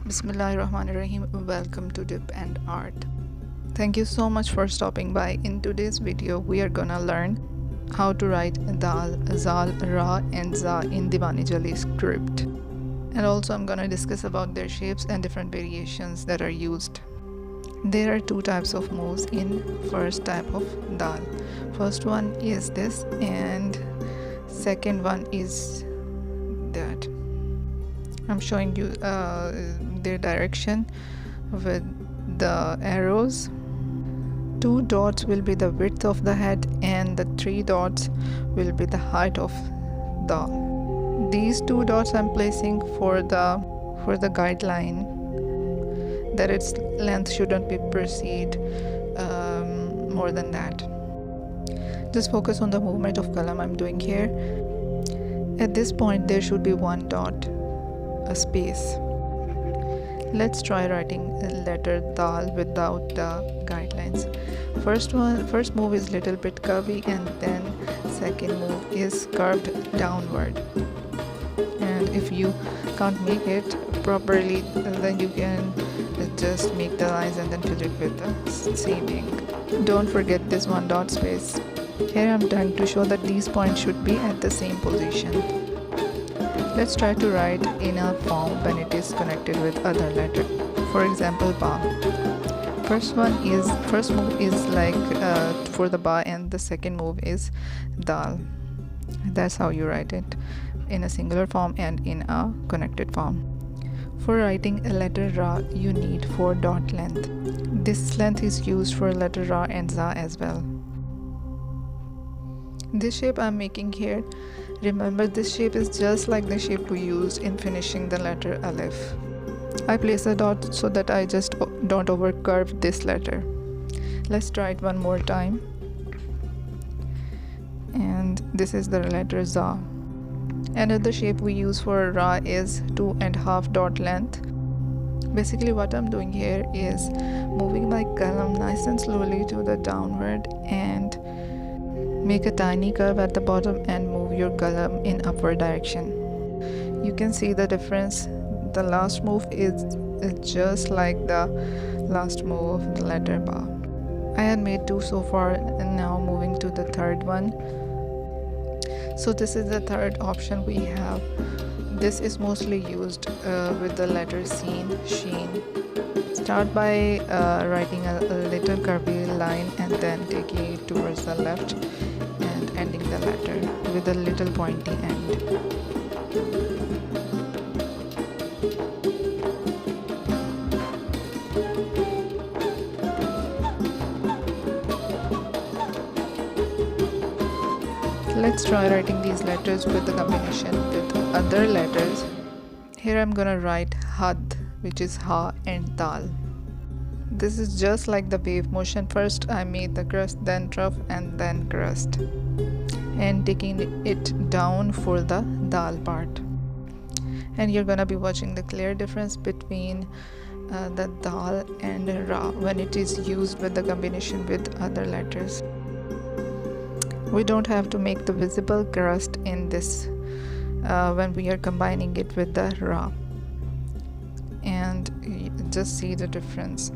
Bismillahirrahmanirrahim. Welcome to DIP and Art. Thank you so much for stopping by. In today's video, we are gonna learn how to write Dal, Zal, Ra and Za in Diwani Jali script. And also I'm gonna discuss about their shapes and different variations that are used. There are two types of moves in first type of Dal. First one is this and second one is that. I'm showing you their direction with the arrows. 2 dots will be the width of the head and the 3 dots will be the height of Dal. These 2 dots I'm placing for the guideline that its length shouldn't be proceed more than that. Just focus on the movement of column I'm doing here. At this point there should be 1 dot, a space. Let's try writing a letter Dal without the guidelines. First move is little bit curvy and then second move is curved downward. And if you can't make it properly, then you can just make the lines and then fill it with the same ink. Don't forget this 1 dot space. Here I'm trying to show that these points should be at the same position. Let's try to write in a form when it is connected with other letter. For example, Ba. First move is like for the Ba and the second move is Dal. That's how you write it in a singular form and in a connected form. For writing a letter Ra, you need 4 dot length. This length is used for letter Ra and Za as well. This shape I'm making here, remember this shape is just like the shape we used in finishing the letter Alif. I place a dot so that I just don't overcurve this letter. Let's try it one more time. And this is the letter Za. Another shape we use for Ra is 2.5 dot length. Basically what I'm doing here is moving my column nice and slowly to the downward and make a tiny curve at the bottom and move your column in upward direction. You can see the difference. The last move is just like the last move of the letter Ba. I had made 2 so far and now moving to the third one. So this is the third option we have. This is mostly used with the letter Sin, Sheen. Start by writing a little curvy line and then taking it towards the left and ending the letter with a little pointy end. Let's try writing these letters with the combination with other letters. Here I'm gonna write Had, which is Ha and Dal. This is just like the wave motion. First I made the crust, then trough and then crust, and taking it down for the Dal part. And you're gonna be watching the clear difference between the Dal and Ra when it is used with the combination with other letters. We don't have to make the visible crust in this when we are combining it with the Ra. And you just see the difference,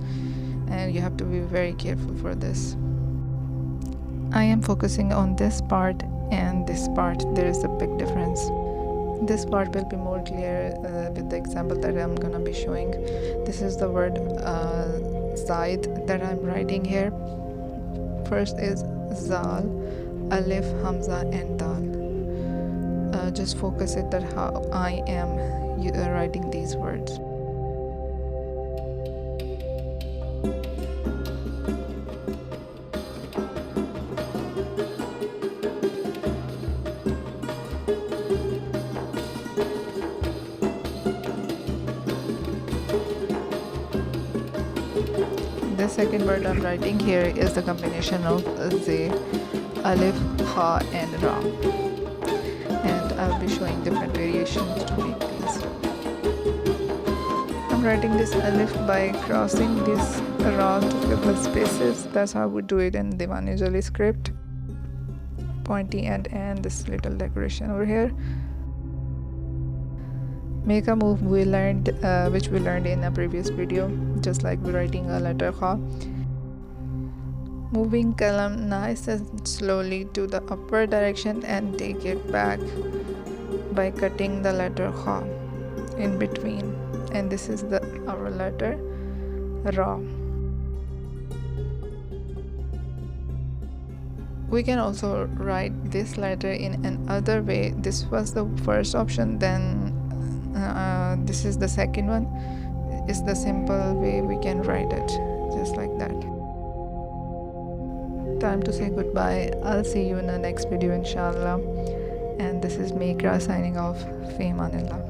and you have to be very careful for this. I am focusing on this part and this part. There is a big difference. This part will be more clear with the example that I'm gonna be showing. This is the word Zaid that I'm writing here. First is Zal, Alif, Hamza and Dal. Just focus it that how I am writing these words. The second word I'm writing here is the combination of Z, Alif, Ha and Ra. And I'll be showing different variations to make these. I'm writing this Alif by crossing this Ra to fill the spaces. That's how we do it in Diwani Jali script. Pointy end and this little decoration over here. Make a move we learned, which we learned in a previous video, just like we're writing a letter kha. Moving kalam nice and slowly to the upward direction and take it back by cutting the letter kha in between. And this is our letter Ra. We can also write this letter in another way. This was the first option, then this is the second one. It's the simple way we can write it, just like that. Time to say goodbye. I'll see you in the next video, inshallah. And this is Meghra signing off. Fi amanillah.